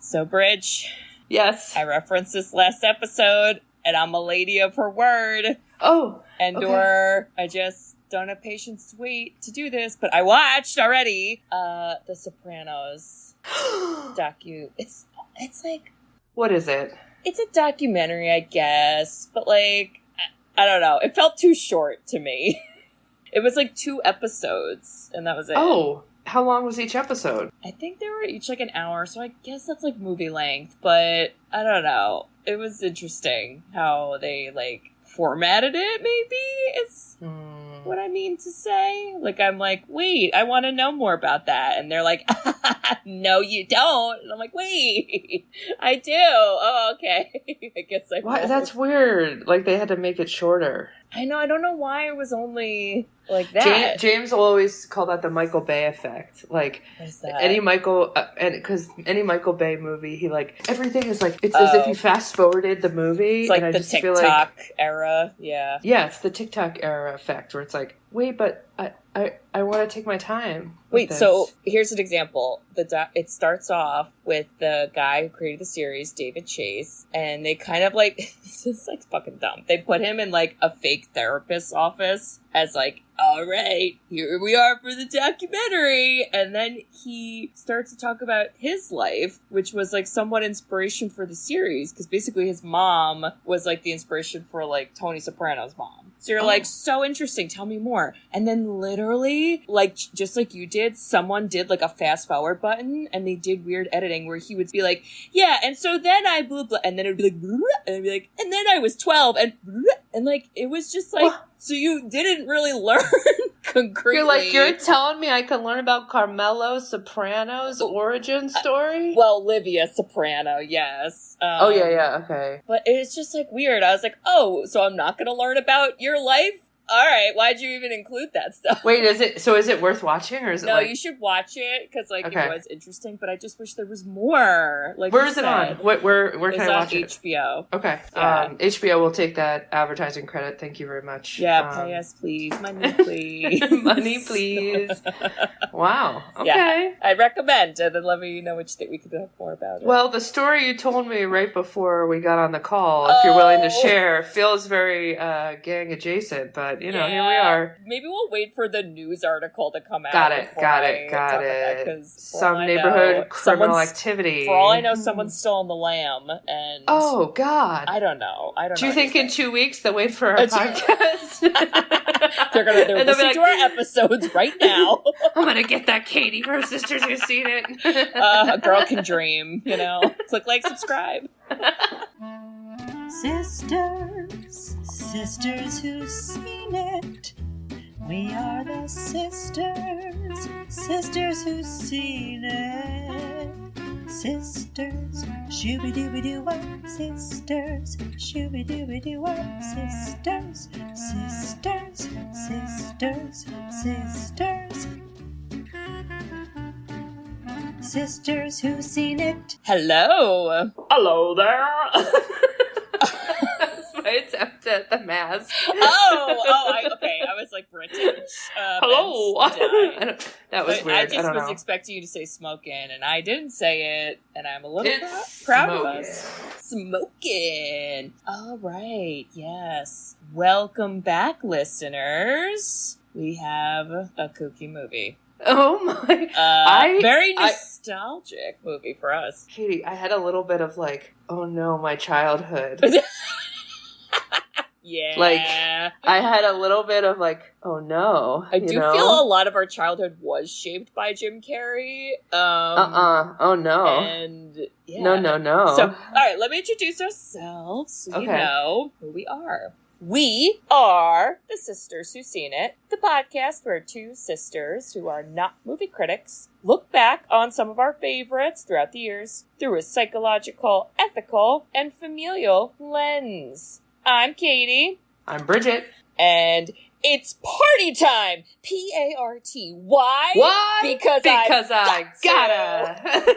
So, Bridge. Yes. I referenced this last episode, and I'm a lady of her word. Oh. Or I just don't have patience to wait to do this, but I watched already The Sopranos docu. It's like... What is it? It's a documentary, I guess, but like, I don't know. It felt too short to me. It was like 2 episodes, and that was it. Oh, how long was each episode? I think they were each like an hour, so I guess that's like movie length, but I don't know. It was interesting how they like formatted it, maybe, is what I mean to say. Like, I'm like, wait, I want to know more about that. And they're like, no, you don't. And I'm like, wait, I do. Oh, okay. I guess I Why? will. That's weird. Like, they had to make it shorter. I know. I don't know why it was only like that. James will always call that the Michael Bay effect. Like, what is that? any Michael Bay movie, he like, everything is like, it's as if he fast forwarded the movie. It's like and I the just TikTok feel like, era. Yeah. Yeah, it's the TikTok era effect where it's like, wait, but I want to take my time. Wait, so here's an example. It starts off with the guy who created the series, David Chase, and they kind of like, this is like fucking dumb. They put him in like a fake therapist's office as like, all right, here we are for the documentary. And then he starts to talk about his life, which was like somewhat inspiration for the series, because basically his mom was like the inspiration for like Tony Soprano's mom. So you're like, so interesting, tell me more. And then literally, like, just like you did, someone did like a fast forward button, and they did weird editing where he would be like, yeah, and so then I blah blah, and then it would be like, blah, and it'd be like, and then I was 12, and like, it was just like, so you didn't really learn concretely. You're telling me I can learn about Carmelo Soprano's origin story? Well, Olivia Soprano, yes. Yeah, okay. But it's just like weird. I was like, oh, so I'm not going to learn about your life? All right, why'd you even include that stuff? Wait, is it worth watching, or is it No, you should watch it, because like it was interesting, but I just wish there was more. Like, where is it on? Where can I watch it? It's on HBO. Okay. Yeah. HBO will take that advertising credit. Thank you very much. Yeah, pay us, please. Money, please. Money, please. Wow. Okay. Yeah, I recommend, and then let me know what you think. We could talk more about it. Well, the story you told me right before we got on the call, if you're willing to share, feels very gang adjacent, but here we are. Maybe we'll wait for the news article to come out. Got it. Some neighborhood criminal activity. For all I know, someone's still on the lam, and oh God, I don't know. Do you think in 2 weeks they'll wait for our podcast? They're listening to our episodes right now. I'm gonna get that Katie from Sisters Who've Seen It. A girl can dream, Click like, subscribe. Sisters who've seen it. We are the sisters who've seen it. Sisters, shooby-dooby-doo-wop, sisters, shooby-dooby-doo-wop, sisters, sisters who've seen it. Hello there. My attempt at the mask. I was like British. Hello. That was weird. I just was expecting you to say smoking, and I didn't say it, and I'm a little proud of us. Smoking. All right. Yes. Welcome back, listeners. We have a kooky movie. Oh my! Very nostalgic movie for us. Katie, I had a little bit of like, oh no, my childhood. Yeah. Like, I had a little bit of like, oh no. I do feel a lot of our childhood was shaped by Jim Carrey. Oh no. And yeah. No. So, all right, let me introduce ourselves so you know who we are. We are the Sisters Who've Seen It, the podcast where 2 sisters who are not movie critics look back on some of our favorites throughout the years through a psychological, ethical, and familial lens. I'm Katie. I'm Bridget. And it's party time! P-A-R-T. Why? Why? Because I gotta.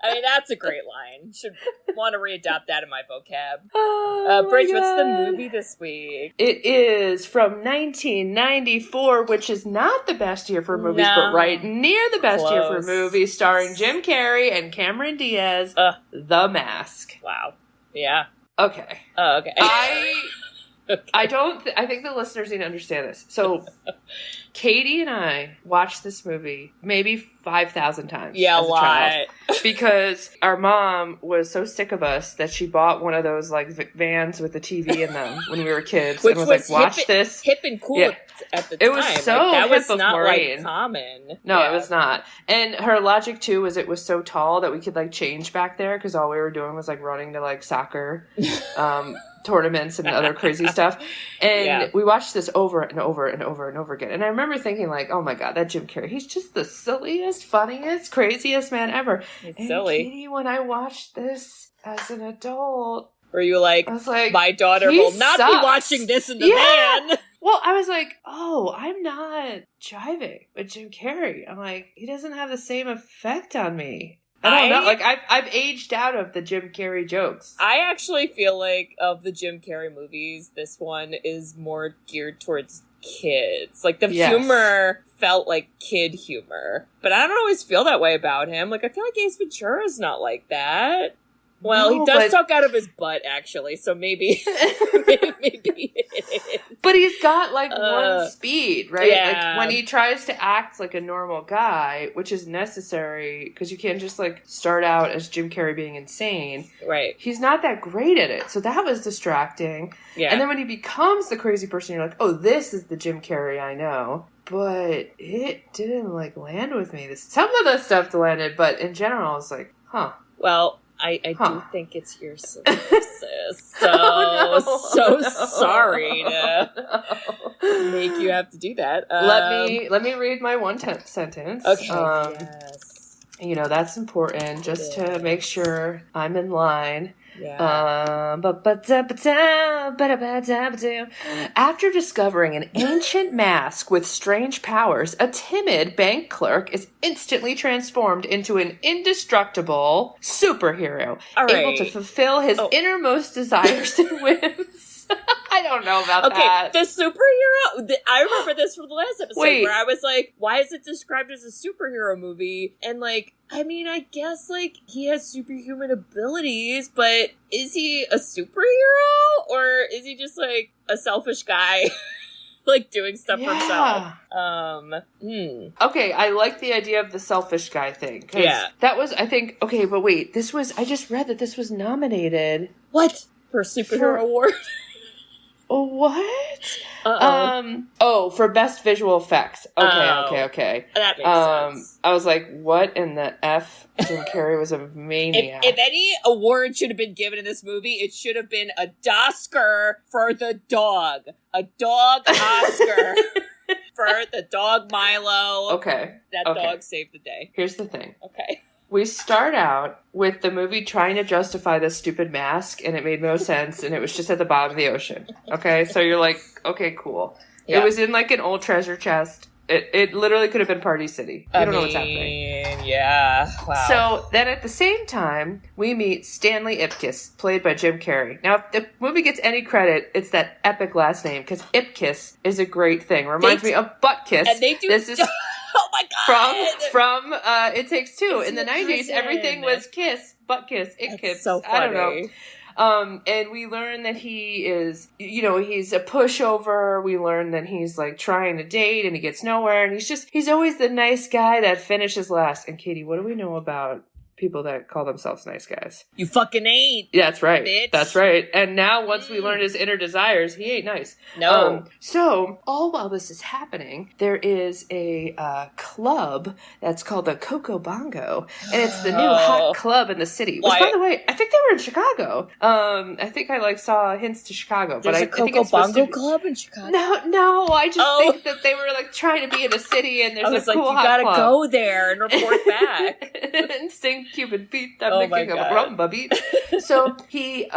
I mean, that's a great line. Should want to readopt that in my vocab. Oh, Bridge, my what's the God. movie this week? It is from 1994, which is not the best year for movies, but right near the best year for movies, starring Jim Carrey and Cameron Diaz, The Mask. Wow. Yeah. Okay. Oh, okay. I think the listeners need to understand this. So, Katie and I watched this movie maybe 5,000 times. Yeah, as a lot. child, because our mom was so sick of us that she bought one of those like vans with the TV in them when we were kids, which and was like, "Watch this." Hip and cool at the time. It was so like, that hip was not Maureen. like common. No, it was not. And her logic too was it was so tall that we could like change back there because all we were doing was like running to like soccer tournaments and other crazy stuff. And we watched this over and over and over and over again. And I remember thinking like, oh my God, that Jim Carrey, he's just the silliest, funniest, craziest man ever. It's and silly. Katie, when I watched this as an adult, were you like, I was like, my daughter will not be watching this in the van? Well, I was like, oh, I'm not jiving with Jim Carrey. I'm like, he doesn't have the same effect on me. I don't know. Like, I've aged out of the Jim Carrey jokes. I actually feel like of the Jim Carrey movies, this one is more geared towards kids. Like, the humor felt like kid humor. But I don't always feel that way about him. Like, I feel like Ace Ventura is not like that. Well, he does talk out of his butt, actually, so maybe maybe it is. But he's got, like, one speed, right? Yeah. Like, when he tries to act like a normal guy, which is necessary, because you can't just, like, start out as Jim Carrey being insane. Right. He's not that great at it, so that was distracting. Yeah. And then when he becomes the crazy person, you're like, oh, this is the Jim Carrey I know. But it didn't, like, land with me. Some of the stuff landed, but in general, it's like, huh. Well, I do think it's your synopsis. So sorry to make you have to do that. Let me read my one sentence. Okay. Yes. You know, that's important just to make sure I'm in line. Yeah. After discovering an ancient mask with strange powers, a timid bank clerk is instantly transformed into an indestructible superhero, able to fulfill his innermost desires and whims. I don't know about that. Okay, the superhero... I remember this from the last episode where I was like, why is it described as a superhero movie? And, like, I mean, I guess, like, he has superhuman abilities, but is he a superhero? Or is he just, like, a selfish guy, like, doing stuff for himself? Okay, I like the idea of the selfish guy thing. Yeah. That was, I think... Okay, but wait, I just read that this was nominated... What? For a superhero award? What? For best visual effects. Okay. That makes sense. I was like, what in the F? Jim Carrey was a maniac. If any award should have been given in this movie, it should have been a Doscar for the dog. A dog Oscar for the dog Milo. Okay. That dog saved the day. Here's the thing. Okay. We start out with the movie trying to justify this stupid mask, and it made no sense, and it was just at the bottom of the ocean. Okay? So you're like, okay, cool. Yeah. It was in, like, an old treasure chest. It literally could have been Party City. You don't know what's happening. Yeah. Wow. So then at the same time, we meet Stanley Ipkiss, played by Jim Carrey. Now, if the movie gets any credit, it's that epic last name, because Ipkiss is a great thing. Reminds me of Butt Kiss. And they do... This is... Oh my God! From It Takes Two. In the 90s, everything was kiss, butt kiss, it kiss. So funny. I don't know. And we learn that he is, you know, he's a pushover. We learn that he's like trying to date and he gets nowhere. And he's always the nice guy that finishes last. And Katie, what do we know about people that call themselves nice guys? You fucking ain't. That's right. Bitch. That's right. And now once we learn his inner desires, he ain't nice. No. So all while this is happening, there is a club that's called the Coco Bongo, and it's the new hot club in the city. Which, by the way, I think they were in Chicago. I think I saw hints to Chicago. There's but a Coco Bongo Club in Chicago? No. I just think that they were like trying to be in a city, and there's a cool hot club. You gotta go there and report back and sing Cuban Pete, I'm thinking of Rumba Beat. So he,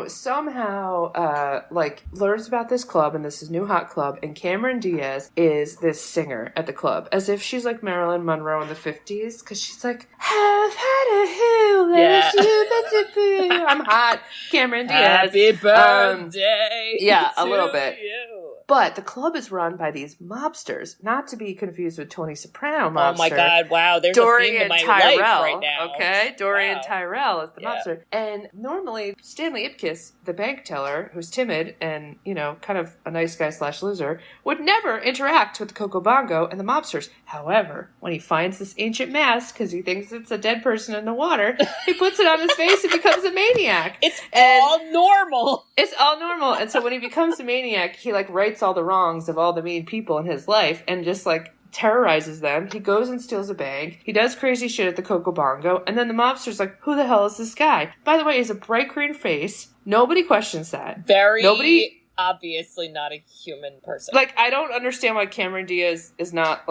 somehow, learns about this club, and this is new hot club, and Cameron Diaz is this singer at the club, as if she's like Marilyn Monroe in the 50s, because she's like, have had a hill, I'm hot, Cameron Diaz. Happy birthday a little bit. You. But the club is run by these mobsters, not to be confused with Tony Soprano mobster. Oh my God, wow, there's Dorian a theme to my Tyrell, life right now. Okay, Dorian Tyrell is the mobster. And normally, Stanley Ipkiss, the bank teller, who's timid and, kind of a nice guy / loser, would never interact with the Coco Bongo and the mobsters. However, when he finds this ancient mask, because he thinks it's a dead person in the water, he puts it on his face and becomes a maniac. It's all normal. It's all normal. And so when he becomes a maniac, he rights all the wrongs of all the mean people in his life and just terrorizes them. He goes and steals a bank. He does crazy shit at the Coco Bongo. And then the mobster's like, who the hell is this guy? By the way, he has a bright green face. Nobody questions that. Nobody obviously not a human person. I don't understand why Cameron Diaz is not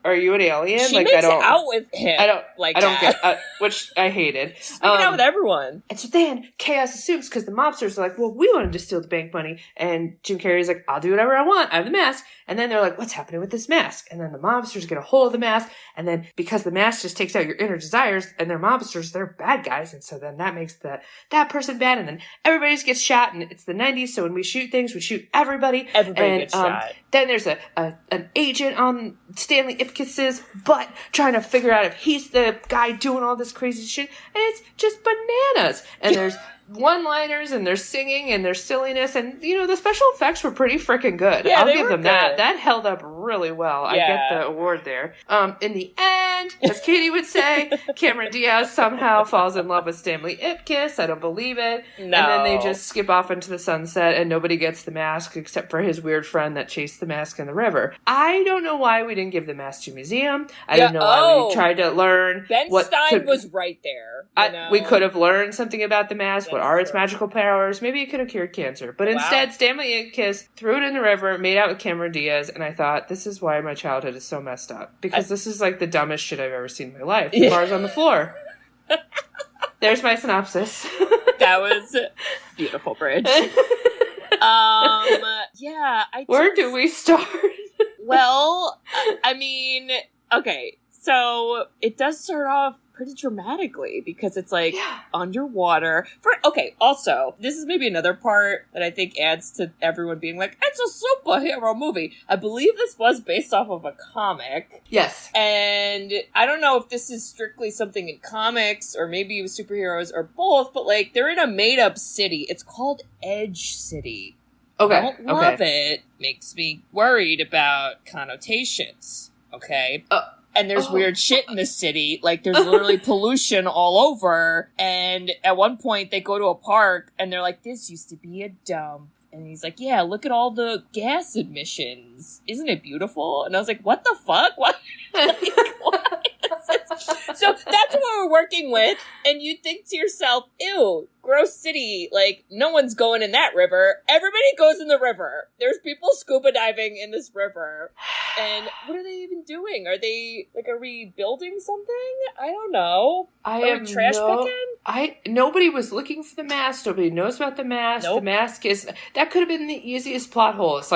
are you an alien? She makes out with him. I don't get which I hated. She's making out with everyone. And so then chaos assumes because the mobsters are like, well, we wanted to steal the bank money. And Jim Carrey's like, I'll do whatever I want. I have the mask. And then they're like, what's happening with this mask? And then the mobsters get a hold of the mask. And then because the mask just takes out your inner desires and they're mobsters, they're bad guys. And so then that makes that person bad. And then everybody gets shot. And it's the 90s. So when we shoot things, we shoot everybody. Everybody gets shot. Then there's an agent on Stanley Ipkiss's butt trying to figure out if he's the guy doing all this crazy shit. And it's just bananas. And there's one-liners and there's singing and there's silliness. And, the special effects were pretty freaking good. Yeah, I'll give them good. that. That held up really well. Yeah. I get the award there. In the end, as Katie would say, Cameron Diaz somehow falls in love with Stanley Ipkiss. I don't believe it. No. And then they just skip off into the sunset and nobody gets the mask except for his weird friend that chased the mask in the river. I don't know why we didn't give the mask to a museum. I don't know why we tried to learn. Ben Stein was right there. We could have learned something about the mask. What are its magical powers? Maybe it could have cured cancer. But instead, Stanley Ipkiss threw it in the river, made out with Cameron Diaz, and I thought, this is why my childhood is so messed up. Because this is the dumbest shit I've ever seen in my life. The bars on the floor. There's my synopsis. That was beautiful, Bridge. Where do we start? Well, okay, so it does start off pretty dramatically because it's underwater. Also, this is maybe another part that I think adds to everyone being like, it's a superhero movie. I believe this was based off of a comic. Yes. And I don't know if this is strictly something in comics or maybe it was superheroes or both, but they're in a made-up city. It's called Edge City. Okay. I don't love it. Makes me worried about connotations. Okay. And there's weird shit in the city. There's literally pollution all over. And at one point, they go to a park, and they're like, this used to be a dump. And he's like, yeah, look at all the gas emissions. Isn't it beautiful? And I was like, what the fuck? What? What? So that's what we're working with. And you think to yourself, ew, gross city. No one's going in that river. Everybody goes in the river. There's people scuba diving in this river. And what are they even doing? Are they, are we building something? I don't know. Are we trash picking? Nobody was looking for the mask. Nobody knows about the mask. Nope. The mask that could have been the easiest plot hole. It's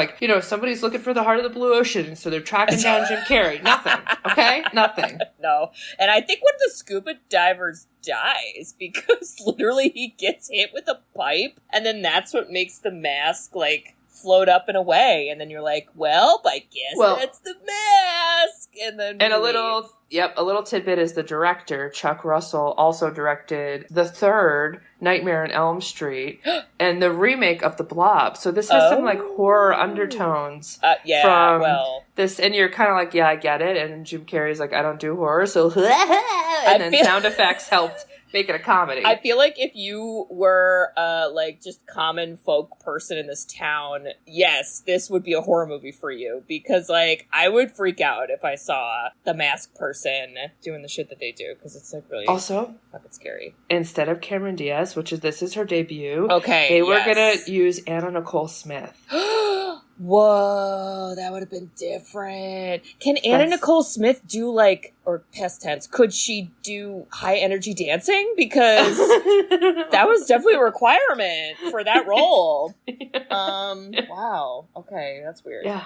somebody's looking for the heart of the blue ocean, so they're tracking down Jim Carrey. Nothing. Okay? Nothing. No. And I think one of the scuba divers dies because literally he gets hit with a pipe, and then that's what makes the mask, float up and away, and then you're like, well, I guess that's the mask. And then a little tidbit is the director, Chuck Russell, also directed the third Nightmare on Elm Street and the remake of The Blob. So this has some horror undertones from this, and you're kind of like, yeah, I get it. And Jim Carrey's like, I don't do horror, so and then sound effects helped make it a comedy. I feel like if you were just common folk person in this town, yes, this would be a horror movie for you, because I would freak out if I saw the masked person doing the shit that they do, because it's really also fucking scary. Instead of Cameron Diaz, this is her debut. Okay, they were gonna use Anna Nicole Smith. Whoa, that would have been different. Can Anna Nicole Smith do like, or past tense, could she do high energy dancing? Because that was definitely a requirement for that role. Wow. Okay, that's weird. Yeah.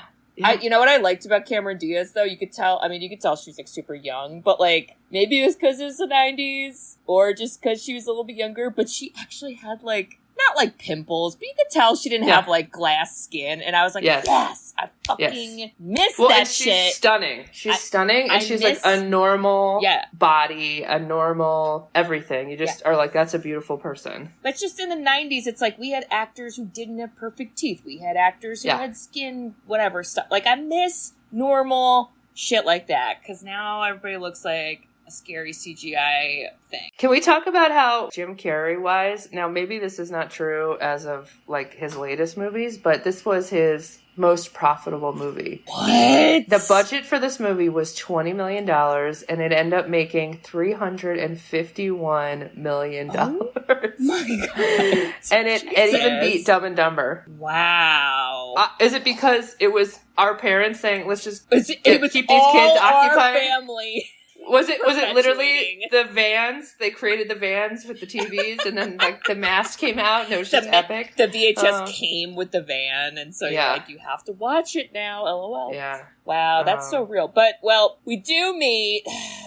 You know what I liked about Cameron Diaz, though? You could tell she was, like, super young, but, like, maybe it was because it was the 90s, or just because she was a little bit younger, but she actually had, like, not, like, pimples, but you could tell she didn't have, like, glass skin, and I was like, yes I fucking miss that shit. She's stunning. She's stunning, and she's, like, a normal body, a normal everything. You just are like, that's a beautiful person. But just in the 90s, it's like, we had actors who didn't have perfect teeth. We had actors who had skin, whatever stuff. Like, I miss normal shit like that, because now everybody looks like a scary CGI thing. Can we talk about how Jim Carrey wise, now maybe this is not true as of like his latest movies, but this was his most profitable movie. What? The budget for this movie was $20 million and it ended up making $351 million. Oh my God. And it even beat Dumb and Dumber. Wow. Is it because it was our parents saying, let's just keep these kids occupied? Our family. Was it literally the vans? They created the vans with the TVs, and then like the mask came out, and it was just epic. The VHS came with the van, and so you're like, you have to watch it now. LOL. Yeah. Wow, that's so real. But, well, we do meet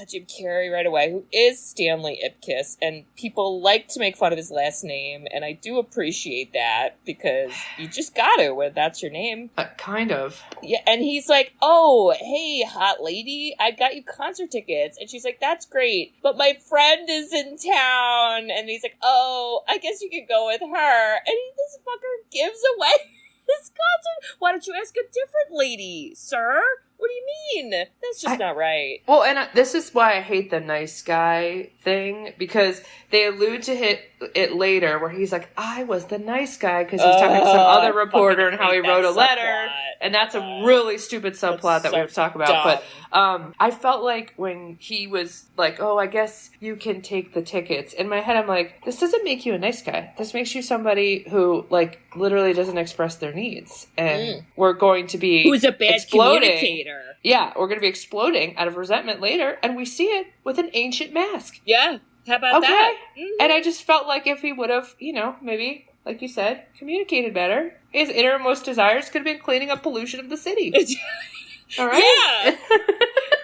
Jim Carrey right away, who is Stanley Ipkiss, and people like to make fun of his last name, and I do appreciate that, because you just got to when that's your name. Kind of. Yeah, and he's like, oh, hey, hot lady, I got you concert tickets. And she's like, that's great, but my friend is in town. And he's like, oh, I guess you could go with her. And this fucker gives away his concert. Why don't you ask a different lady, sir? What do you mean? That's just not right. Well, and this is why I hate the nice guy thing, because they allude to it later where he's like, I was the nice guy, because he's talking to some other reporter and how he wrote a letter. And that's a really stupid subplot that we have to talk about. Dumb. But I felt like when he was like, oh, I guess you can take the tickets. In my head, I'm like, this doesn't make you a nice guy. This makes you somebody who, like, literally doesn't express their needs. And we're going to be who's a bad communicator. Yeah, we're going to be exploding out of resentment later, and we see it with an ancient mask. Yeah, how about that? Mm-hmm. And I just felt like if he would have, maybe, like you said, communicated better, his innermost desires could have been cleaning up pollution of the city. All right? Yeah.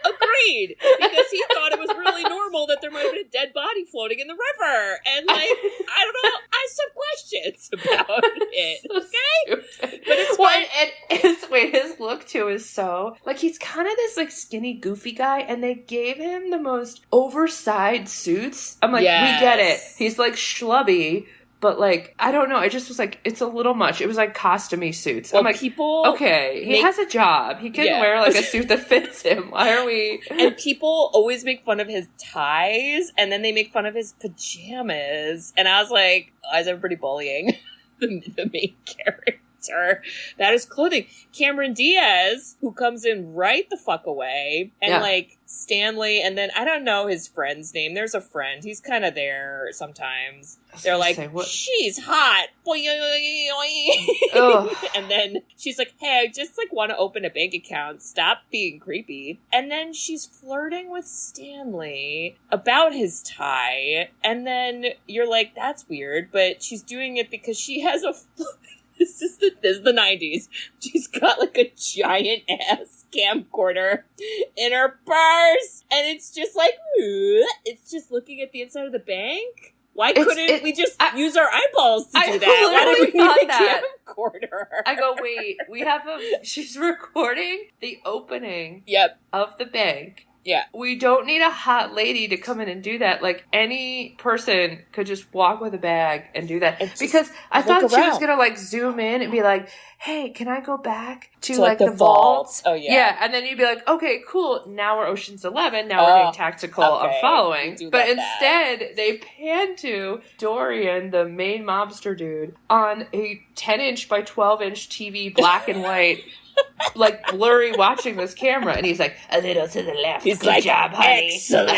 Agreed. Because he thought it was really normal that there might have been a dead body floating in the river. And, like, I don't know. I have some questions about it. Okay? Stupid. But it's fine. And his look, too, is so... Like, he's kind of this, like, skinny, goofy guy, and they gave him the most oversized suits. I'm like, we get it. He's, like, schlubby. But, like, I don't know. I just was like, it's a little much. It was like costumey suits. Well, I'm like, people... Okay, he has a job. He can wear, like, a suit that fits him. Why are we... And people always make fun of his ties, and then they make fun of his pajamas. And I was like, why is everybody bullying the main character? That is clothing. Cameron Diaz, who comes in right the fuck away, and like Stanley, and then I don't know his friend's name. There's a friend. He's kind of there sometimes. They're like, she's hot. And then she's like, hey, I just like want to open a bank account. Stop being creepy. And then she's flirting with Stanley about his tie. And then you're like, that's weird. But she's doing it because she has a... This is the 90s. She's got like a giant ass camcorder in her purse. And it's just like, it's just looking at the inside of the bank. Why couldn't we just use our eyeballs to do that? Why did we need a camcorder? I go, wait, she's recording the opening of the bank. Yeah. We don't need a hot lady to come in and do that. Like, any person could just walk with a bag and do that. Because I thought she was going to, like, zoom in and be like, hey, can I go back to like, the vault? Oh, yeah. Yeah, and then you'd be like, okay, cool. Now we're Ocean's 11. Now we're getting tactical of following. But instead, they pan to Dorian, the main mobster dude, on a 10-inch by 12-inch TV, black and white. like blurry watching this camera, and he's like, a little to the left. He's Good like, job, honey. excellent.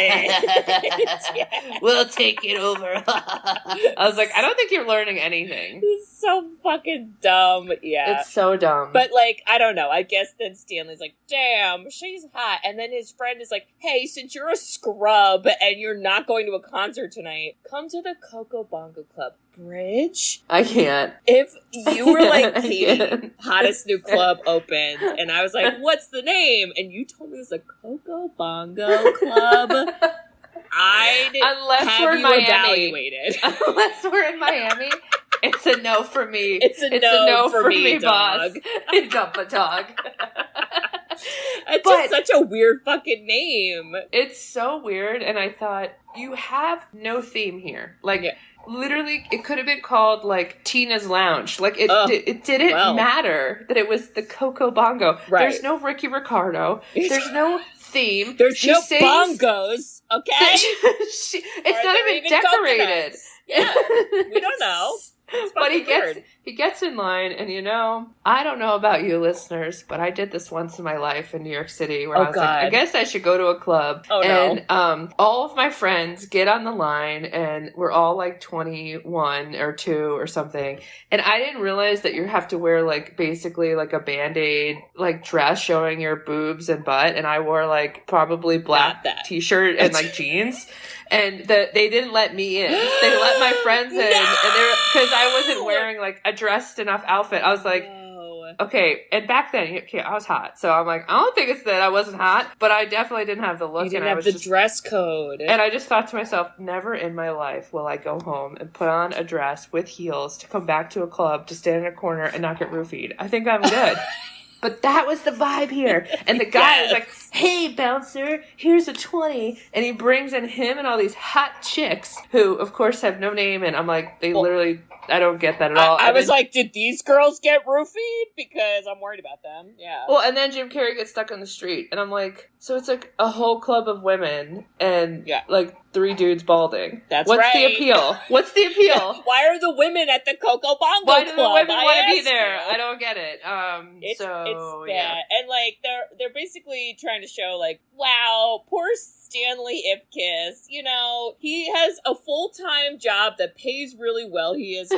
We'll take it over. I was like, I don't think you're learning anything. He's so fucking dumb. Yeah. It's so dumb. But, like, I don't know. I guess then Stanley's like, damn, she's hot. And then his friend is like, hey, since you're a scrub and you're not going to a concert tonight, come to the Coco Bongo Club. Bridge? I can't. If you were like, Katie, hottest new club opened, and I was like, what's the name? And you told me it was a Coco Bongo Club, I'd have you evaluated. Unless we're in Miami, it's a no for me. It's a no for me, boss. dog. Dump a dog. It's just such a weird fucking name. It's so weird, and I thought, you have no theme here. Like, literally, it could have been called, like, Tina's Lounge. Like, it didn't matter that it was the Coco Bongo. Right. There's no Ricky Ricardo. There's no theme. There's no bongos, okay? It's not even decorated. Yeah, we don't know. But he gets in line, and I don't know about you listeners, but I did this once in my life in New York City where I was like, I guess I should go to a club. And all of my friends get on the line, and we're all like 21 or 2 or something. And I didn't realize that you have to wear like basically like a Band-Aid like dress showing your boobs and butt. And I wore like probably black t-shirt and like jeans. And they didn't let me in. They let my friends in, and because I wasn't wearing like a dressed enough outfit. I was like, okay. And back then, I was hot, so I'm like, I don't think it's that I wasn't hot, but I definitely didn't have the look. You didn't have the dress code. And I just thought to myself, never in my life will I go home and put on a dress with heels to come back to a club to stand in a corner and not get roofied. I think I'm good. But that was the vibe here. And the guy was like, hey, bouncer, here's a 20. And he brings in him and all these hot chicks who, of course, have no name. And I'm like, literally, I don't get that at all. I was like, did these girls get roofied? Because I'm worried about them. Yeah. Well, and then Jim Carrey gets stuck on the street. And I'm like, so it's like a whole club of women and like 3 dudes balding. What's the appeal? What's the appeal? Why are the women at the Coco Bongo Club? Why do the women want to be there? I don't get it. It's bad. Yeah. And like they're basically trying to show like, wow, poor Stanley Ipkiss. He has a full-time job that pays really well. He has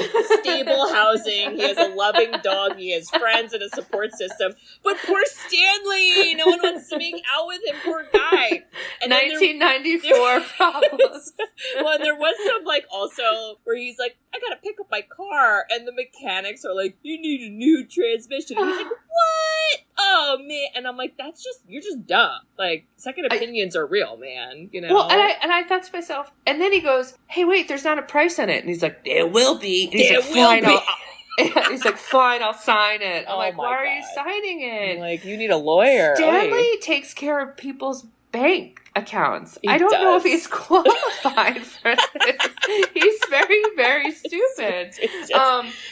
stable housing. He has a loving dog. He has friends and a support system. But poor Stanley, no one wants to make out with him. Poor guy. And 1994 problems. Well, and there was some like also where he's like, I gotta pick up my car, and the mechanics are like, you need a new transmission. And he's like, what? Oh man. And I'm like, you're just dumb. Like, second opinions are real, man. Well, and I thought to myself, and then he goes, hey, wait, there's not a price on it. And he's like, there will be. And he's like, fine, he's like, fine, I'll sign it. I'm like, why are you signing it? I'm like, you need a lawyer. Stanley takes care of people's bank accounts. I don't know if he's qualified for this. He's very, very stupid.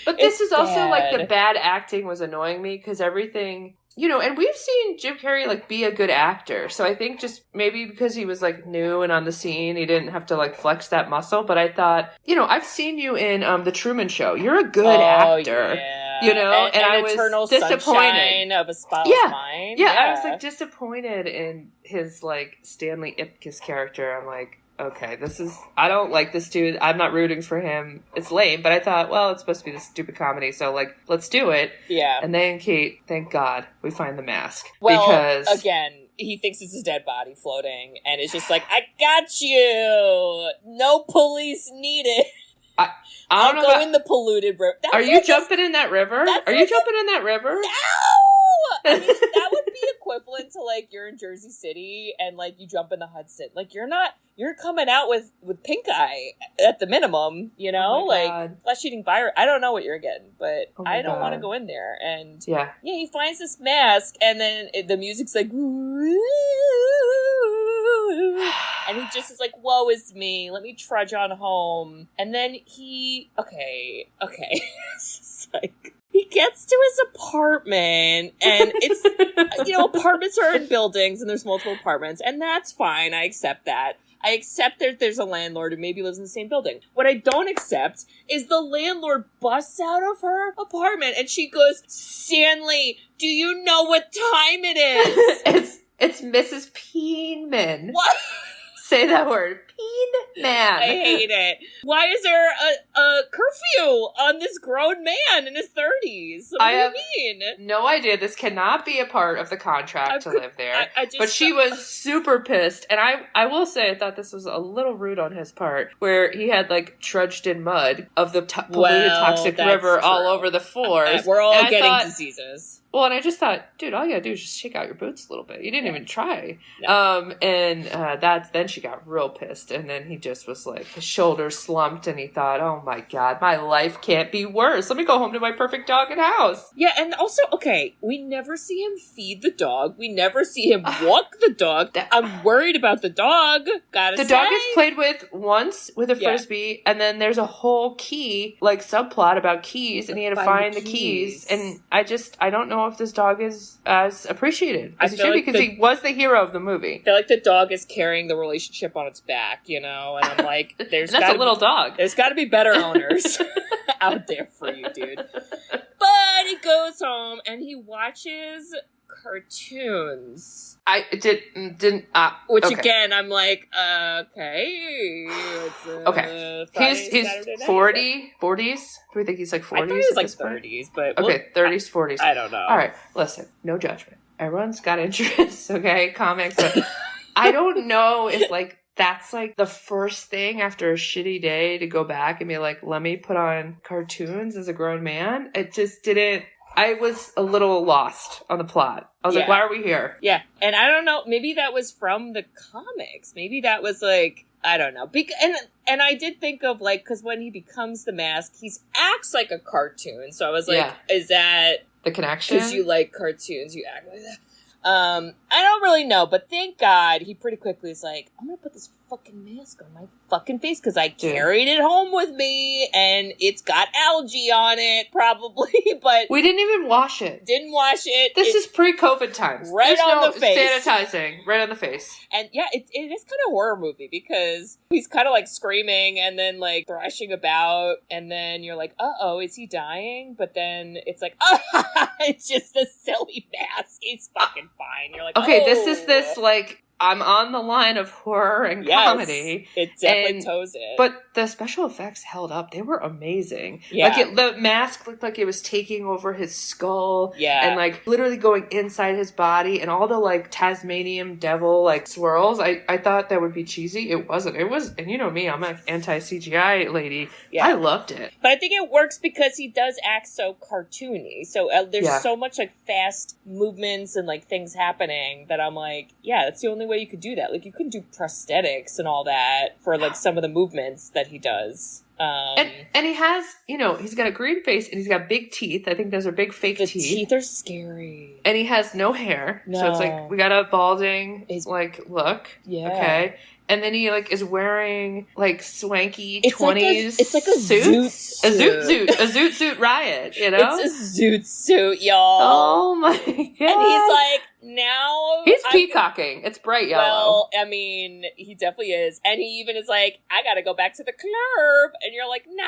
But this is also like the bad acting was annoying me because everything, and we've seen Jim Carrey like be a good actor. So I think just maybe because he was like new and on the scene, he didn't have to like flex that muscle. But I thought, I've seen you in The Truman Show. You're a good actor. Yeah. And I was Eternal disappointed Sunshine of a Spotless Mind. Yeah, I was like disappointed in his like Stanley Ipkiss character. I'm like, okay, I don't like this dude. I'm not rooting for him. It's lame, but I thought, well, it's supposed to be this stupid comedy, so like, let's do it. Yeah. And then Kate, thank God, we find the mask. Well, because again, he thinks it's his dead body floating, and it's just like, I got you! No police needed! I don't know. Go in the polluted river. Are you jumping in that river? Are you jumping in that river? No! I mean, that would be equivalent to like you're in Jersey City and like you jump in the Hudson. Like you're coming out with pink eye at the minimum, like flesh eating virus. I don't know what you're getting, but I don't want to go in there. And he finds this mask, and then the music's like, and he just is like, woe is me, let me trudge on home. And then okay. It's like, he gets to his apartment, and it's, apartments are in buildings, and there's multiple apartments, and that's fine, I accept that. I accept that there's a landlord who maybe lives in the same building. What I don't accept is the landlord busts out of her apartment and she goes, Stanley, do you know what time it is? It's Mrs. Peenman. What? Say that word. Peen man. I hate it. Why is there a curfew on this grown man in his 30s? What do you mean? No idea. This cannot be a part of the contract to live there. But she was super pissed. And I will say I thought this was a little rude on his part, where he had like trudged in mud of the polluted toxic river all over the floors. We're all getting diseases. Well, and I just thought, dude, all you gotta do is just shake out your boots a little bit. You didn't even try. No. Then she got real pissed. And then he just was like, his shoulders slumped and he thought, oh my God, my life can't be worse. Let me go home to my perfect dog and house. Yeah, and also, okay, we never see him feed the dog. We never see him walk the dog. I'm worried about the dog, The dog is played with once with a Frisbee, and then there's a whole key, like, subplot about keys, and he had to find the keys. And I don't know if this dog is as appreciated as he should be, because he was the hero of the movie. I feel like the dog is carrying the relationship on its back, you know? And I'm like, that's a little dog. There's got to be better owners out there for you, dude. But he goes home and he watches cartoons. Which okay. Again, I'm like, okay. Okay. He's 40s? Do we think he's like 40s? I thought he was like 30s, but... Okay, 30s, 40s. I don't know. All right, listen, no judgment. Everyone's got interests, okay? Comics. I don't know if, like, that's, like, the first thing after a shitty day to go back and be like, let me put on cartoons as a grown man. It just didn't... I was a little lost on the plot. I was like, why are we here? Yeah, and I don't know, maybe that was from the comics. Maybe that was, like... I don't know. And I did think of, like, because when he becomes the Mask, he acts like a cartoon. So I was like, is that... the connection? Because you like cartoons, you act like that. I don't really know, but thank God he pretty quickly is like, I'm gonna put this fucking mask on my fucking face because I carried it home with me and it's got algae on it, probably, but... We didn't even wash it. Didn't wash it. This is pre-COVID times. Right on the face. Sanitizing. Right on the face. And yeah, it is kind of a horror movie because he's kind of like screaming and then like thrashing about and then you're like, uh-oh, is he dying? But then it's like, it's just a silly mask. He's fucking fine. You're like, okay, this like, I'm on the line of horror and comedy. It definitely toes it. But the special effects held up. They were amazing. Yeah. Like, the mask looked like it was taking over his skull. Yeah. And, like, literally going inside his body. And all the, like, Tasmanian devil, like, swirls. I thought that would be cheesy. It wasn't. It was, and you know me, I'm an anti-CGI lady. Yeah. I loved it. But I think it works because he does act so cartoony. So there's so much, like, fast movements and, like, things happening that I'm like, yeah, that's the only way you could do that. Like, you couldn't do prosthetics and all that for, like, some of the movements that he does. And he has, you know, he's got a green face and he's got big teeth. I think those are big fake teeth. The teeth are scary. And he has no hair. No. So it's like, we got a balding, like, look. Yeah. Okay. And then he, like, is wearing, like, swanky 20s it's like a zoot suit. A zoot suit riot, you know? It's a zoot suit, y'all. Oh, my God. And he's like, now... He's peacocking. It's bright yellow. Well, I mean, he definitely is. And he even is like, I gotta go back to the club. And you're like, no,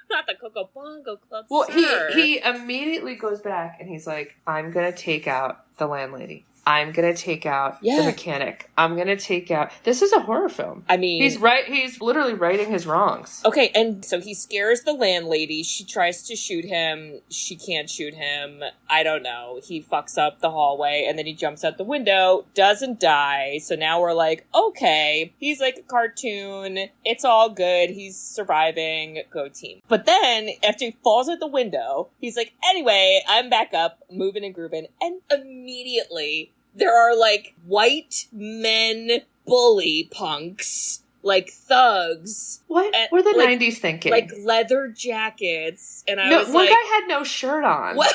not the Coco Bongo Club, well, sir. he immediately goes back and he's like, I'm gonna take out the landlady. I'm gonna take out the mechanic. I'm gonna take out... This is a horror film. I mean... He's literally righting his wrongs. Okay, and so he scares the landlady. She tries to shoot him. She can't shoot him. I don't know. He fucks up the hallway, and then he jumps out the window. Doesn't die. So now we're like, okay, he's like a cartoon. It's all good. He's surviving. Go team. But then, after he falls out the window, he's like, anyway, I'm back up, moving and grooving. And immediately... there are, like, white men bully punks, like thugs. What were the 90s thinking? Like leather jackets. And I was one like... guy had no shirt on. What?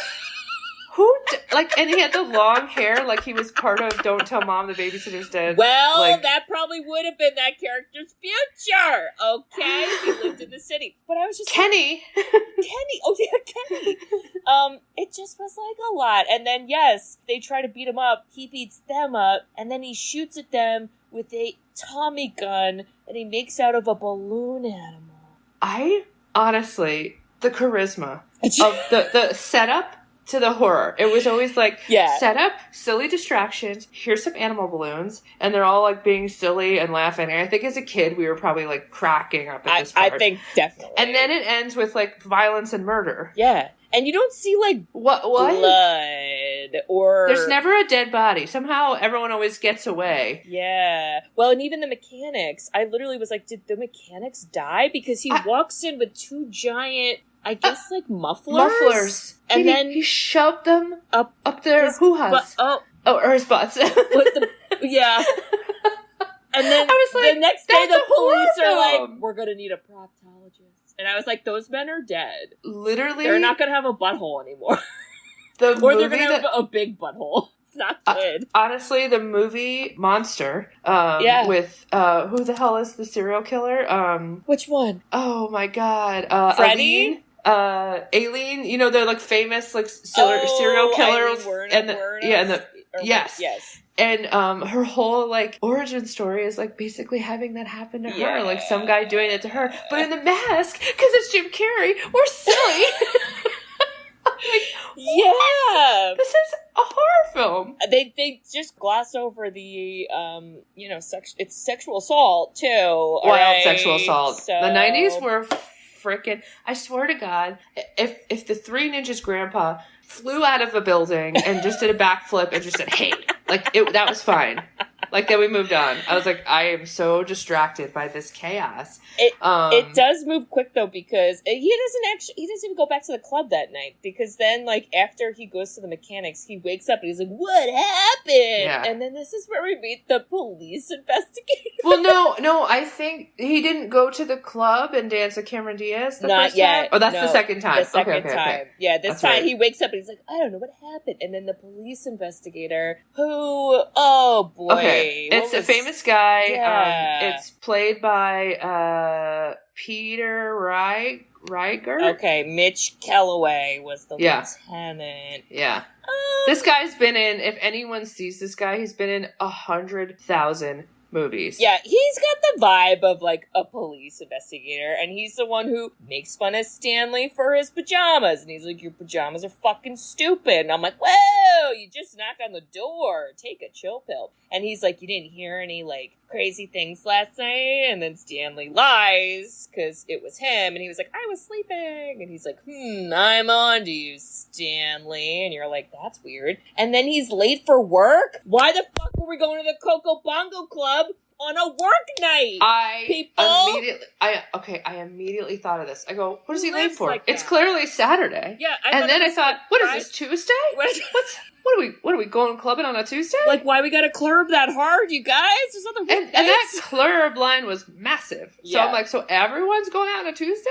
And he had the long hair, like he was part of Don't Tell Mom the Babysitter's Dead. Well, that probably would have been that character's future, okay? He lived in the city. But I was just Kenny. Kenny. Oh, yeah, Kenny. It just was like a lot. And then, yes, they try to beat him up. He beats them up. And then he shoots at them with a Tommy gun that he makes out of a balloon animal. Honestly, the charisma of the setup to the horror. It was always like, setup, silly distractions, here's some animal balloons, and they're all like being silly and laughing. And I think as a kid, we were probably like cracking up at this part. I think definitely. And then it ends with like violence and murder. Yeah. And you don't see, like, what? Blood or... There's never a dead body. Somehow everyone always gets away. Yeah. Well, and even the mechanics. I literally was like, did the mechanics die? Because he walks in with two giant, I guess, like, mufflers. And then he shoved them up their hoo-has. Or his butts. Yeah. And then I was like, the next day the police are like, we're going to need a proctologist. And I was like, those men are dead. Literally. They're not going to have a butthole anymore. Or they're going to have a big butthole. It's not good. Honestly, the movie Monster, with, who the hell is the serial killer? Which one? Oh my god. Freddy? Aileen, you know, they're like famous, like, serial killers. Yes. And her whole, like, origin story is, like, basically having that happen to her. Like, some guy doing it to her. But in the mask, because it's Jim Carrey, we're silly. What? This is a horror film. They just gloss over the, it's sexual assault, too. Wild sexual assault. So... The 90s were freaking... I swear to God, if the Three Ninjas grandpa flew out of a building and just did a backflip and just said, hey... Like, that was fine. Like, then we moved on. I was like, I am so distracted by this chaos. It does move quick, though, because he doesn't even go back to the club that night. Because then, like, after he goes to the mechanics, he wakes up and he's like, what happened? Yeah. And then this is where we meet the police investigator. Well, no, I think he didn't go to the club and dance with Cameron Diaz Not yet. Time? Oh, that's the second time. The second time. Okay. Yeah, this time right. He wakes up and he's like, I don't know what happened. And then the police investigator, oh boy. Okay. It's a famous guy. Yeah. It's played by Peter Riegert. Okay, Mitch Kellaway was the lieutenant. Yeah. This guy's been in, if anyone sees this guy, he's been in 100,000 movies. Yeah, he's got the vibe of, like, a police investigator, and he's the one who makes fun of Stanley for his pajamas, and he's like, your pajamas are fucking stupid, and I'm like, whoa, you just knocked on the door, take a chill pill. And he's like, you didn't hear any, like, crazy things last night? And then Stanley lies, because it was him, and he was like, I was sleeping, and he's like, I'm on to you, Stanley, and you're like, that's weird. And then he's late for work? Why the fuck were we going to the Coco Bongo Club on a work night? I immediately thought of this. I go, what is he late for? Like it's clearly Saturday. Yeah. And then I thought, what is this, Tuesday? What are we going clubbing on a Tuesday? Like, why we gotta club that hard, you guys? There's other and that club line was massive. So I'm like, so everyone's going out on a Tuesday?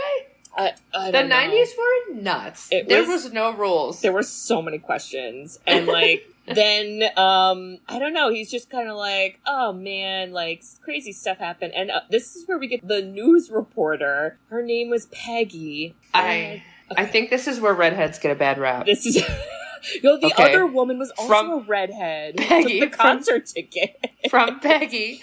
I the don't 90s were nuts. There was no rules. There were so many questions. And, like, then, I don't know, he's just kind of like, oh, man, like, crazy stuff happened. And this is where we get the news reporter. Her name was Peggy. I think this is where redheads get a bad rap. This is... the other woman was also a redhead. Peggy. Took the concert ticket. From Peggy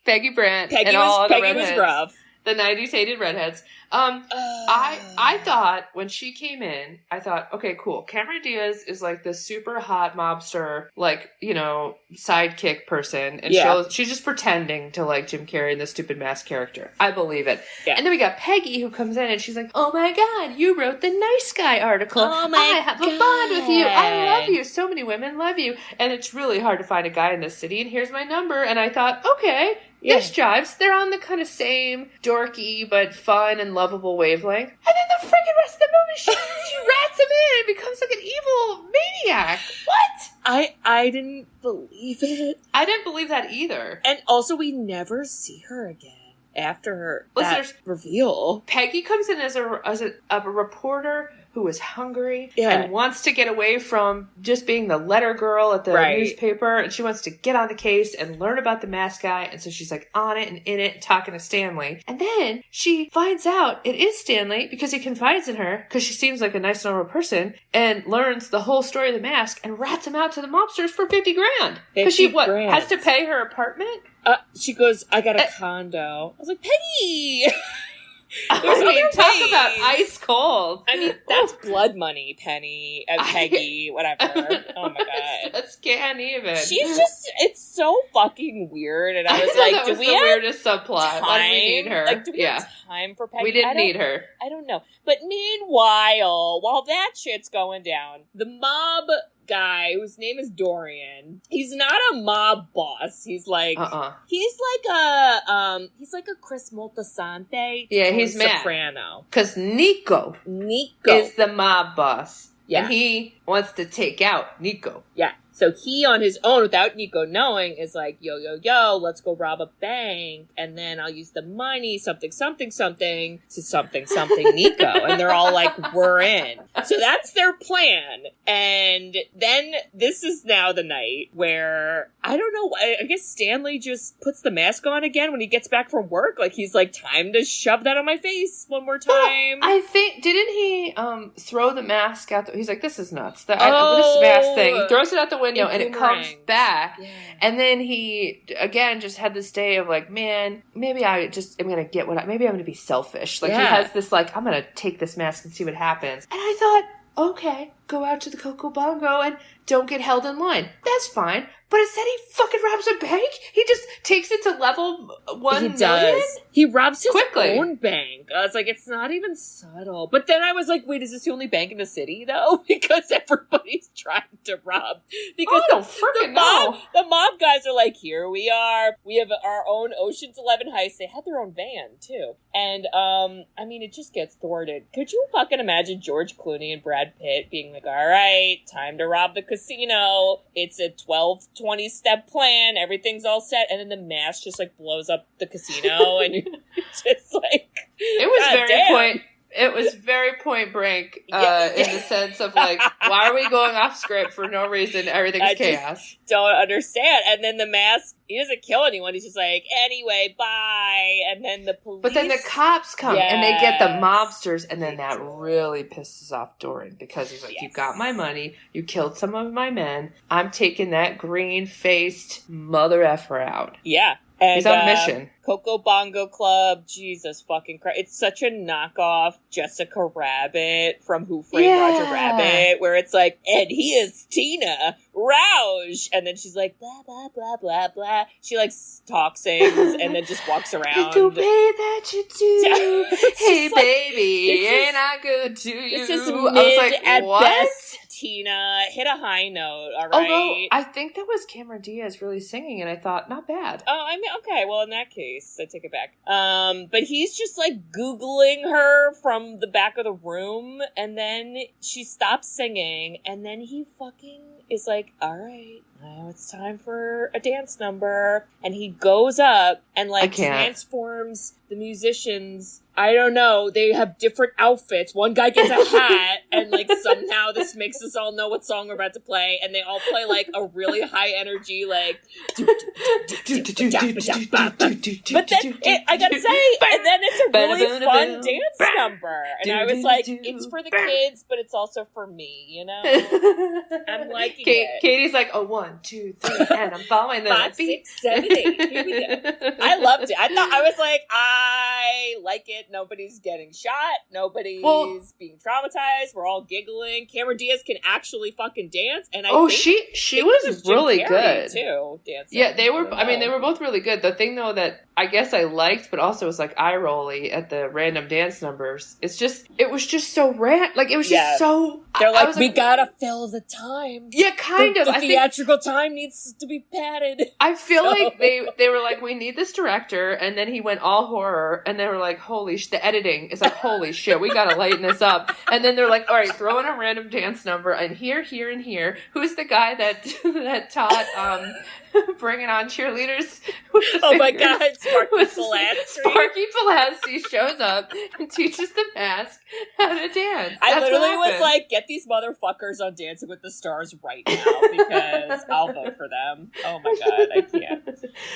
Brandt, and all other redheads. Was rough. The 90s hated redheads. I thought when she came in, I thought, okay, cool. Cameron Diaz is like the super hot mobster, like, you know, sidekick person. And she's just pretending to like Jim Carrey and the stupid mask character. I believe it. Yeah. And then we got Peggy who comes in and she's like, oh my God, you wrote the nice guy article. I have a bond with you. I love you. So many women love you. And it's really hard to find a guy in this city. And here's my number. And I thought, okay. Yeah. This jives. They're on the kind of same dorky but fun and lovable wavelength. And then the freaking rest of the movie, she rats him in and becomes like an evil maniac. What? I didn't believe it. I didn't believe that either. And also, we never see her again after that reveal. Peggy comes in as a reporter who who is hungry Yeah. and wants to get away from just being the letter girl at the newspaper. And she wants to get on the case and learn about the mask guy. And so she's like on it and in it, talking to Stanley. And then she finds out it is Stanley because he confides in her because she seems like a nice, normal person, and learns the whole story of the mask and rats him out to the mobsters for $50,000. Because she has to pay her apartment? She goes, I got a condo. I was like, Peggy! Talk about ice cold. I mean, that's blood money, Penny, and Peggy, whatever. Oh my god. I can't even. She's just, it's so fucking weird. And I was like, do we have weirdest subplot? Time? Why do we need her? Like, do we have time for Peggy? We didn't need her. I don't know. But meanwhile, while that shit's going down, the mob guy whose name is Dorian, he's not a mob boss. He's like he's like a Chris Moltisanti. Yeah, he's mad. Soprano. Because Nico is the mob boss. Yeah. And he wants to take out Nico. Yeah. So he on his own, without Nico knowing, is like, yo, let's go rob a bank, and then I'll use the money, something, to something, Nico. And they're all like, we're in. So that's their plan. And then this is now the night where, I don't know, I guess Stanley just puts the mask on again when he gets back from work. Like, he's like, time to shove that on my face one more time. I think, didn't he throw the mask out? He's like, this is nuts. This mask thing. He throws it out the window. And it comes back. Yeah. And then he, again, just had this day of like, man, maybe I'm going to maybe I'm going to be selfish. Like, he has this, like, I'm going to take this mask and see what happens. And I thought, okay, go out to the Coco Bongo and don't get held in line. That's fine. But instead he fucking robs a bank? He just takes it to level 1 million? He does. He robs his own bank. I was like, it's not even subtle. But then I was like, wait, is this the only bank in the city, though? Because everybody's trying to rob. Because the mob guys are like, here we are. We have our own Ocean's 11 heist. They had their own van, too. And, I mean, it just gets thwarted. Could you fucking imagine George Clooney and Brad Pitt being like, all right, time to rob the casino. It's a 20-step plan. Everything's all set. And then the mask just, like, blows up the casino. And you're just like, it was very point break in the sense of, like, why are we going off script for no reason? Everything's chaos. Don't understand. And then the mask, he doesn't kill anyone. He's just like, anyway, bye. And then the police. But then the cops come and they get the mobsters. And then that really pisses off Dorian because he's like, you got my money. You killed some of my men. I'm taking that green-faced mother effer out. Yeah. And, he's on mission. Coco Bongo Club, Jesus fucking Christ. It's such a knockoff Jessica Rabbit from Who Framed Roger Rabbit, where it's like, and he is Tina Rouge. And then she's like, blah, blah, blah, blah, blah. She like sings and then just walks around. The way that you do. Hey, baby, ain't I good to you? This is mid at best. Tina, hit a high note, all right? Although, I think that was Cameron Diaz really singing, and I thought, not bad. Oh, I mean, okay, well, in that case, I take it back. But he's just, like, Googling her from the back of the room, and then she stops singing, and then he fucking is like, all right, now it's time for a dance number. And he goes up and, like, transforms the musicians. I don't know. They have different outfits. One guy gets a hat, and, like, somehow this makes us all know what song we're about to play. And they all play, like, a really high energy, like... But then, I gotta say, and then it's a really fun dance number. And I was like, it's for the kids, but it's also for me, you know? I'm liking it. Katie's like, 1, 2, 3, and I'm following the 5, 6, 7, 8. Here we go. I loved it. I was like, I like it. Nobody's getting shot. Nobody's being traumatized. We're all giggling. Cameron Diaz can actually fucking dance. And she was really good too. Dancing. Yeah, they were. I mean, they were both really good. The thing though that I guess I liked, but also was like eye rolly at the random dance numbers. It was just so Like it was just so. They're like, we gotta fill the time. Yeah, kind of. The theatrical time needs to be padded. I feel like they were like, we need this director, and then he went all horror, and they were like, holy the editing is like, holy shit, we gotta lighten this up. And then they're like, all right, throw in a random dance number, and here, and here. Who's the guy that taught bringing on cheerleaders. Oh my God, Sparky Pilasty. Sparky Pilasty shows up and teaches the mask how to dance. I literally was like, get these motherfuckers on Dancing with the Stars right now because I'll vote for them. Oh my God, I can't.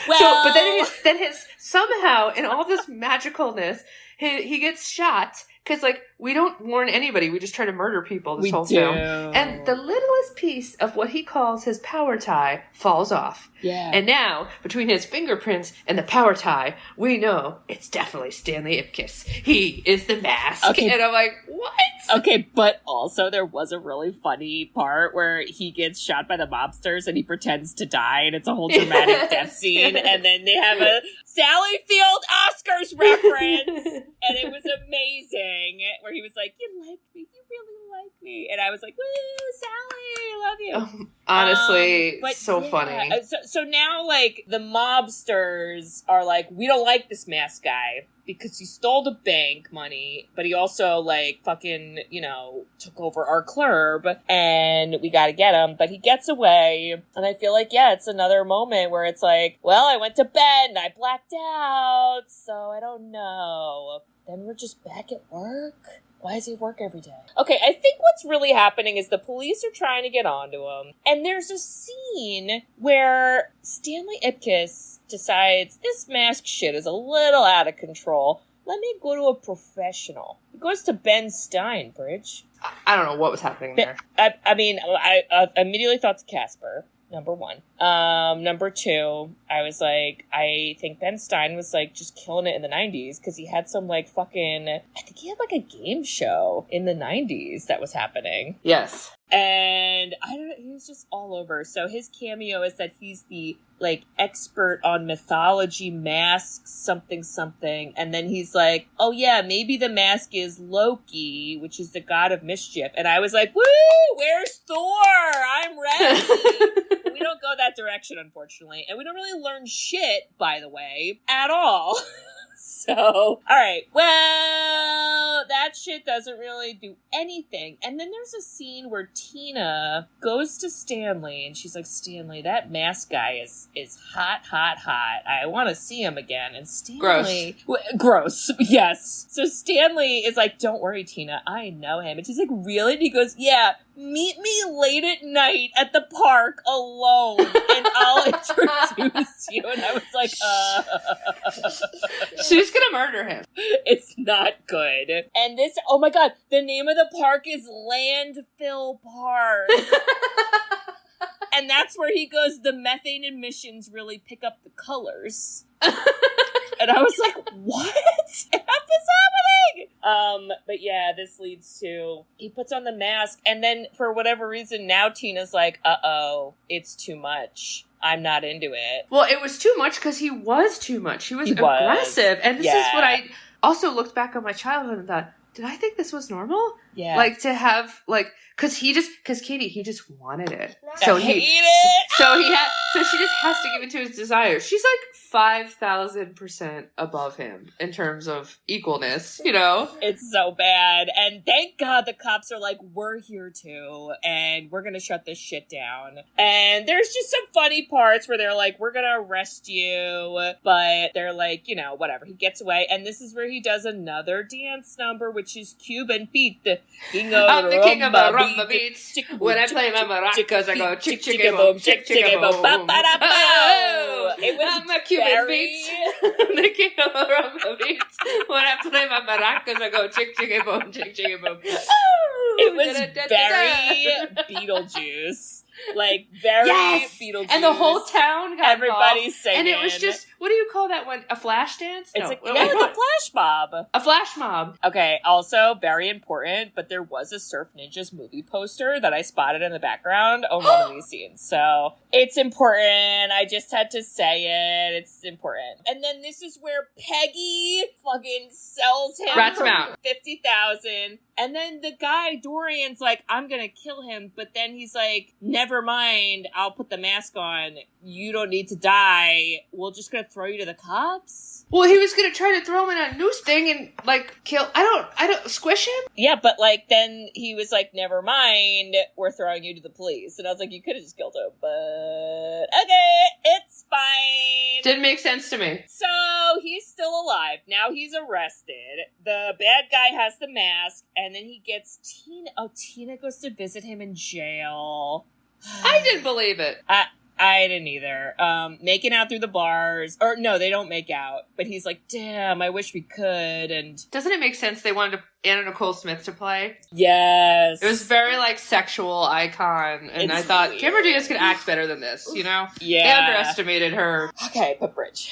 Well, so, but then his somehow in all this magicalness, he gets shot. Because, like, we don't warn anybody. We just try to murder people this whole film. And the littlest piece of what he calls his power tie falls off. Yeah. And now, between his fingerprints and the power tie, we know it's definitely Stanley Ipkiss. He is the mask. Okay. And I'm like, what? Okay, but also there was a really funny part where he gets shot by the mobsters and he pretends to die, and it's a whole dramatic death scene. Yes. And then they have a Sally Field Oscars reference. And it was amazing, where he was like, you like me, you really like me. And I was like, woo, Sally, I love you. Honestly, but so yeah. funny. So now, like, the mobsters are like, we don't like this mask guy because he stole the bank money, but he also, like, fucking, you know, took over our club, and we gotta get him. But he gets away, and I feel like, yeah, it's another moment where it's like, well, I went to bed and I blacked out, so I don't know. Then we're just back at work? Why does he work every day? Okay, I think what's really happening is the police are trying to get onto him. And there's a scene where Stanley Ipkiss decides this mask shit is a little out of control. Let me go to a professional. He goes to Ben Stein, Bridge. I don't know what was happening there. I immediately thought to Casper. Number one. Number two, I was like, I think Ben Stein was like just killing it in the 90s because he had some like fucking, I think he had like a game show in the 90s that was happening. Yes. And I don't know, he was just all over. So his cameo is that he's the like expert on mythology, masks, something. And then he's like, oh yeah, maybe the mask is Loki, which is the god of mischief. And I was like, woo, where's Thor? I'm ready. We don't go that direction, unfortunately. And we don't really learn shit, by the way, at all. So, all right. Well, that shit doesn't really do anything. And then there's a scene where Tina goes to Stanley and she's like, Stanley, that mask guy is hot. I want to see him again. And Stanley... Gross. Yes. So Stanley is like, don't worry, Tina. I know him. And she's like, really? And he goes, yeah, meet me late at night at the park alone and I'll introduce you. And I was like, She's gonna murder him. It's not good. And this, oh my God, the name of the park is Landfill Park. And that's where he goes, the methane emissions really pick up the colors. And I was like, what? F is happening? But yeah, this leads to, he puts on the mask, and then for whatever reason, now Tina's like, uh-oh, it's too much. I'm not into it. Well, it was too much because he was too much. He was aggressive. And this is what I also looked back on my childhood and thought, did I think this was normal? Yeah. Like, to have, like, because Katie, he just wanted it. So she just has to give it to his desire. She's like 5,000% above him in terms of equalness, you know? It's so bad. And thank God the cops are like, we're here too, and we're gonna shut this shit down. And there's just some funny parts where they're like, we're gonna arrest you, but they're like, you know, whatever. He gets away, and this is where he does another dance number, which is Cuban Pete, I'm the king of the Rumba Beat. When I play my maracas, I go Chick-Chicky-Boom Chick-Chicky-Boom. I'm a Cuban Pete. I'm the king of the Rumba Beat. When I play my maracas, I go Chick-Chicky-Boom Chick-Chicky-Boom. It was very Beetlejuice. Like, very Beetlejuice. And the whole town got everybody's singing. And it was just, what do you call that one? A flash dance? It's a flash mob. A flash mob. Okay, also, very important, but there was a Surf Ninjas movie poster that I spotted in the background on one of these scenes. So, it's important. I just had to say it. It's important. And then this is where Peggy fucking sells him Rats for him out. $50,000. And then the guy, Dorian's like, I'm gonna kill him. But then he's like, never mind, I'll put the mask on. You don't need to die. We're just gonna throw you to the cops? Well, he was gonna try to throw him in a noose thing and, like, kill... I don't... Squish him? Yeah, but, like, then he was like, never mind, we're throwing you to the police. And I was like, you could have just killed him, but... Okay, it's fine. Didn't make sense to me. So, he's still alive. Now he's arrested. The bad guy has the mask, and then he gets Tina... Oh, Tina goes to visit him in jail. I didn't believe it. I didn't either. Making out through the bars. Or, no, they don't make out. But he's like, damn, I wish we could, and... Doesn't it make sense they wanted Anna Nicole Smith to play? Yes. It was very, like, sexual icon, and I thought, weird. Cameron Diaz could act better than this, you know? Yeah. They underestimated her. Okay, but Bridge...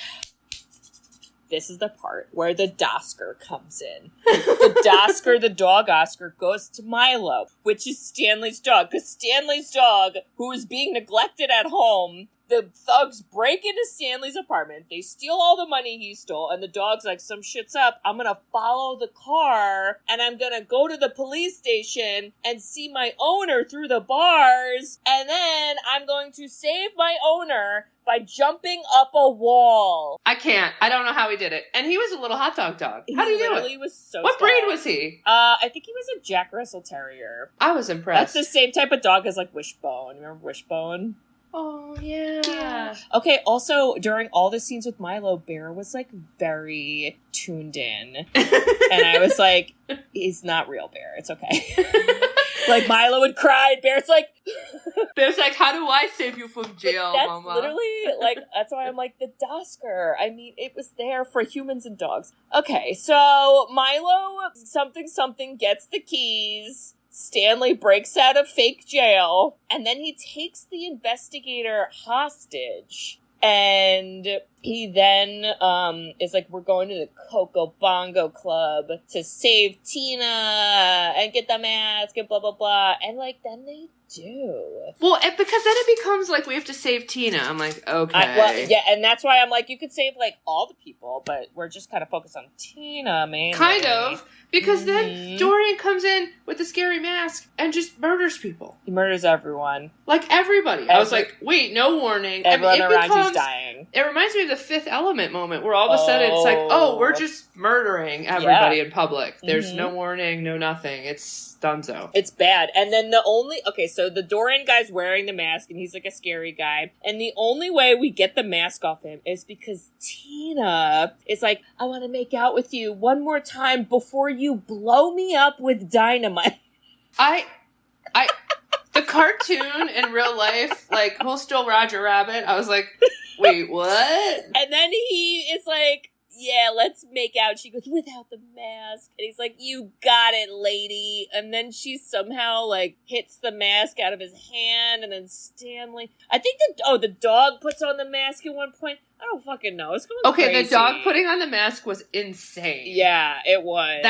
This is the part where the Doscar comes in. The Doscar, the dog Oscar, goes to Milo, which is Stanley's dog. Because Stanley's dog, who is being neglected at home, the thugs break into Stanley's apartment. They steal all the money he stole. And the dog's like, some shit's up. I'm going to follow the car. And I'm going to go to the police station and see my owner through the bars. And then I'm going to save my owner by jumping up a wall. I can't. I don't know how he did it. And he was a little hot dog. How did he do it? He was so What strong. breed was he? I think he was a Jack Russell Terrier. I was impressed. That's the same type of dog as like Wishbone. Remember Wishbone? Oh, yeah. Okay, also, during all the scenes with Milo, Bear was, like, very tuned in. And I was like, he's not real Bear. It's okay. Like, Milo would cry, and Bear's like... Bear's like, how do I save you from jail, that's Mama? Literally, like, that's why I'm like, the Doscar. I mean, it was there for humans and dogs. Okay, so Milo, something gets the keys... Stanley breaks out of fake jail, and then he takes the investigator hostage. And he then is like, we're going to the Coco Bongo Club to save Tina and get the mask and blah, blah, blah. And, like, then they do. Well, because then it becomes like, we have to save Tina. I'm like, okay. Well, yeah, and that's why I'm like, you could save, like, all the people, but we're just kind of focused on Tina, man. Kind of. Because then Dorian comes in with the scary mask and just murders people. He murders everyone. Like, everybody. I was like, wait, no warning. Everyone around you's dying. It reminds me of the Fifth Element moment, where all of a sudden it's like, oh, we're just murdering everybody in public. There's no warning, no nothing. It's dunzo. It's bad. And then so the Dorian guy's wearing the mask, and he's like a scary guy. And the only way we get the mask off him is because Tina is like, I want to make out with you one more time before you blow me up with dynamite. The cartoon in real life, like, who's still Roger Rabbit? I was like, wait, what? And then he is like, yeah, let's make out. She goes, without the mask. And he's like, you got it, lady. And then she somehow, like, hits the mask out of his hand. And then Stanley... I think the dog puts on the mask at one point. I don't fucking know. It's going crazy. Okay, the dog putting on the mask was insane. Yeah, it was.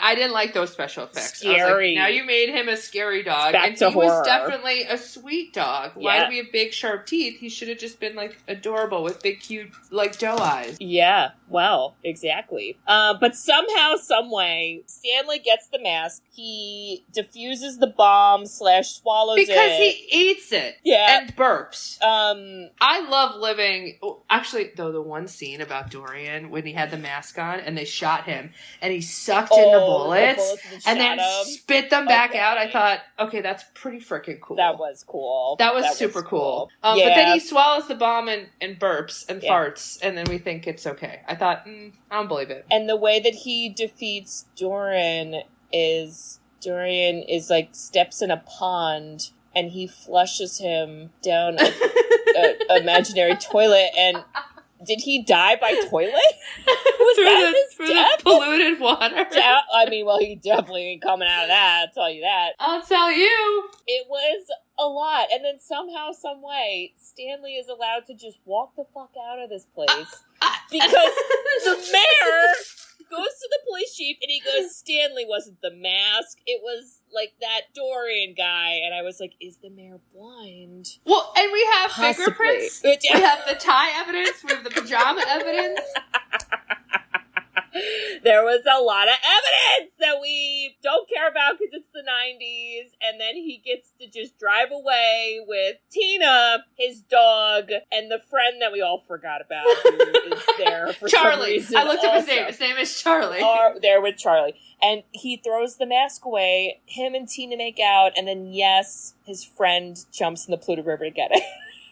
I didn't like those special effects. Scary. I was like, now you made him a scary dog. Back to horror. Was definitely a sweet dog. Yeah. Why do we have big, sharp teeth? He should have just been, like, adorable with big, cute, like, doe eyes. Yeah, well, exactly. But somehow, someway, Stanley gets the mask. He diffuses the bomb / swallows it. Because he eats it. Yeah. And burps. I love living... Actually, though, the one scene about Dorian, when he had the mask on, and they shot him, and he sucked in the bullets and then spit them back out, I thought, okay, that's pretty freaking cool. That was cool. That was super cool. But then he swallows the bomb and burps and farts, and then we think it's okay. I thought, I don't believe it. And the way that he defeats Dorian is like, steps in a pond, and he flushes him down an imaginary toilet, and did he die by toilet? Was through the polluted water? He definitely ain't coming out of that, I'll tell you that. I'll tell you. It was a lot. And then somehow, some way, Stanley is allowed to just walk the fuck out of this place. Because the mayor goes to the police chief and he goes, Stanley wasn't the mask. It was like that Dorian guy. And I was like, is the mayor blind? Well, and we have Possibly. Fingerprints. We have the tie evidence. We have the pajama evidence. There was a lot of evidence that we don't care about because it's the 90s, and then he gets to just drive away with Tina, his dog, and the friend that we all forgot about who is there for Charlie. some reason. I looked up his name. His name is Charlie. Are there with Charlie. And he throws the mask away, him and Tina make out, and then, yes, his friend jumps in the Pluto River to get it.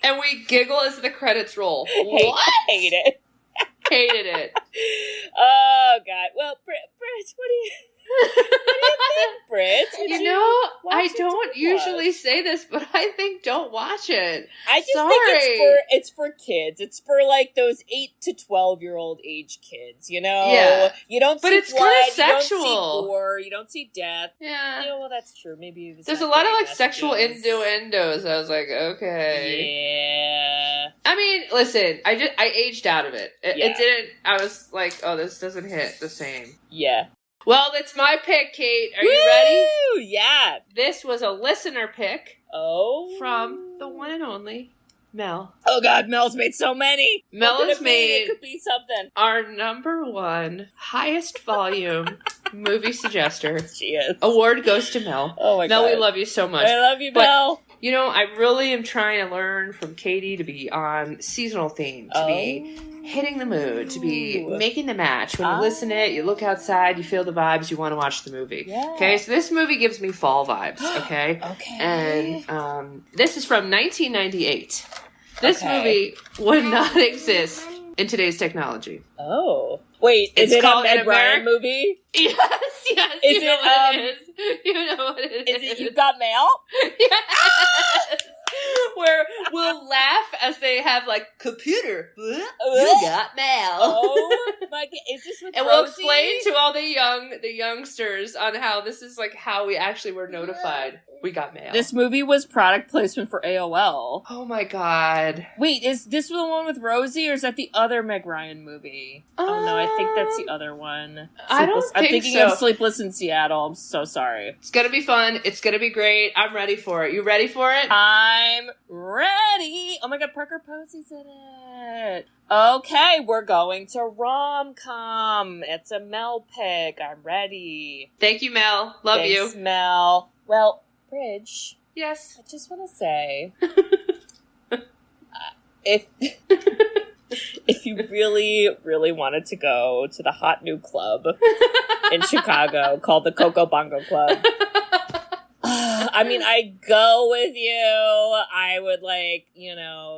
And we giggle as the credits roll. What? Hate it. Hated it. Oh, God. Well, Bridge, what do you think, Bridge? You know, I don't usually say this, but I think don't watch it. I just think it's for kids. It's for like those 8 to 12-year-old age kids, you know? Yeah. You don't see but it's blood, kind of you sexual. don't see gore, you don't see death. Yeah. You know, well, that's true. Maybe there's a lot of like sexual innuendos. I was like, okay. Yeah. I mean, listen, I aged out of it. It didn't, I was like, oh, this doesn't hit the same. Yeah. Well, that's my pick, Kate. Are you ready? Yeah. This was a listener pick. Oh. From the one and only Mel. Oh, God, Mel's made so many. Mel has made it could be something. Our #1 highest volume movie suggester. She is. Award goes to Mel. Oh, my God. Mel, we love you so much. I love you, Mel. You know, I really am trying to learn from Katie to be on seasonal theme, to be hitting the mood, to be making the match. When you listen to it, you look outside, you feel the vibes, you want to watch the movie. Yeah. Okay, so this movie gives me fall vibes, okay? Okay. And this is from 1998. This movie would not exist in today's technology. Oh. Wait, is it a Meg Ryan movie? Yes. Is you know what it is. You know what it is. Is it You Got Mail? Yes. Where we'll laugh as they have like computer. You got mail. Oh my God! Is this with and Rosie? we'll explain to all the youngsters on how this is like how we actually were notified we got mail. This movie was product placement for AOL. Oh my God! Wait, is this the one with Rosie, or is that the other Meg Ryan movie? Oh no, I think that's the other one. I'm thinking of Sleepless in Seattle. I'm so sorry. It's gonna be fun. It's gonna be great. I'm ready for it. You ready for it? I'm ready. Oh my God, Parker Posey's in it. Okay, we're going to rom-com. It's a Mel pick. I'm ready. Thank you, Mel. Love Thanks, you. Mel. Well, Bridge. Yes. I just want to say, if you really, really wanted to go to the hot new club in Chicago called the Coco Bongo Club, I mean, I'd go with you. I would,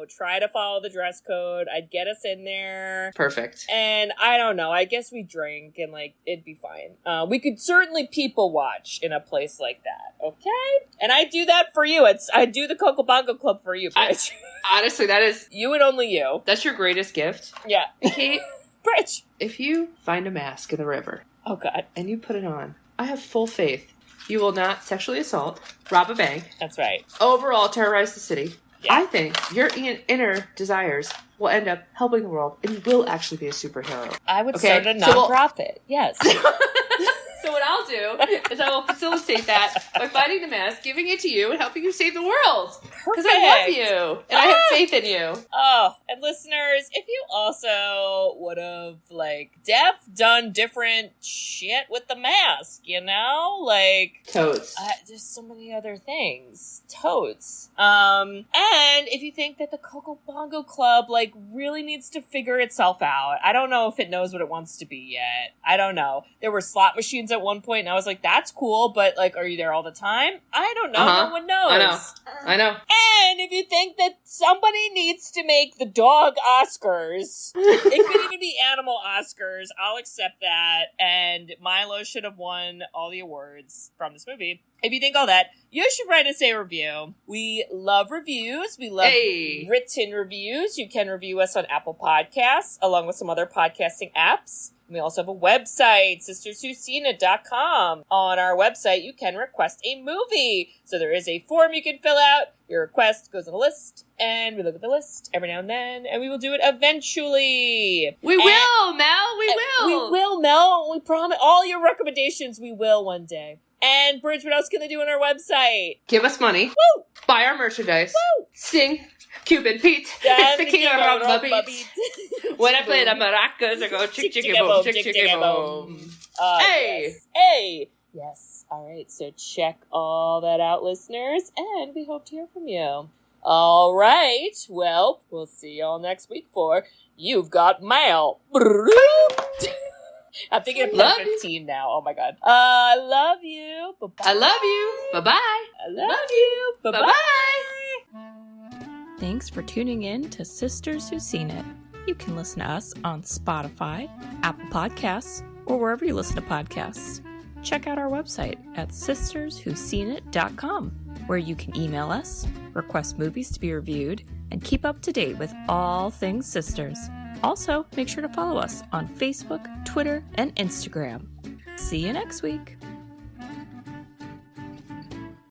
try to follow the dress code. I'd get us in there. Perfect. And I don't know. I guess we drink and, it'd be fine. We could certainly people watch in a place like that, okay? And I do that for you. I do the Coco Bongo Club for you, Bridge. Honestly, that is... You and only you. That's your greatest gift. Yeah. Kate, Bridge. If you find a mask in the river... Oh, God. And you put it on, I have full faith you will not sexually assault, rob a bank. That's right. Overall, terrorize the city. Yeah. I think your inner desires will end up helping the world, and you will actually be a superhero. I would start a nonprofit. Yes. So what I'll do is I will facilitate that by finding the mask, giving it to you, and helping you save the world. Because I love you, and I have faith in you. Oh, and listeners, if you also would have, done different shit with the mask, Totes. There's so many other things. Totes. And if you think that the Coco Bongo Club, really needs to figure itself out. I don't know if it knows what it wants to be yet. I don't know. There were slot machines at one point, and I was like, that's cool, but, are you there all the time? I don't know. No one knows. I know. And if you think that somebody needs to make the dog Oscars, it could even be animal Oscars, I'll accept that. And Milo should have won all the awards from this movie. If you think all that, you should write us a review. We love reviews. We love written reviews. You can review us on Apple Podcasts, along with some other podcasting apps. We also have a website, sisterswhoseenit.com. On our website, you can request a movie. So there is a form you can fill out. Your request goes on a list, and we look at the list every now and then, and we will do it eventually. We will, Mel. We will. We will, Mel. We promise. All your recommendations, we will one day. And Bridge, what else can they do on our website? Give us money. Woo! Buy our merchandise. Woo! Sing Cuban Pete. It's the king of Rumba Beat. When I play the maracas, I go Chick-Chicky-Boom, Chick-Chicky-Boom. Hey! Yes. Hey! Yes. All right. So check all that out, listeners, and we hope to hear from you. All right. Well, we'll see y'all next week for You've Got Mail. I'm thinking of Part 15 now. Oh my God. I love you. Bye-bye. I love you. Bye-bye. I love you. Bye-bye. Thanks for tuning in to Sisters Who've Seen It. You can listen to us on Spotify, Apple Podcasts, or wherever you listen to podcasts. Check out our website at sisterswho'veseenit.com, where you can email us, request movies to be reviewed, and keep up to date with all things sisters. Also, make sure to follow us on Facebook, Twitter, and Instagram. See you next week.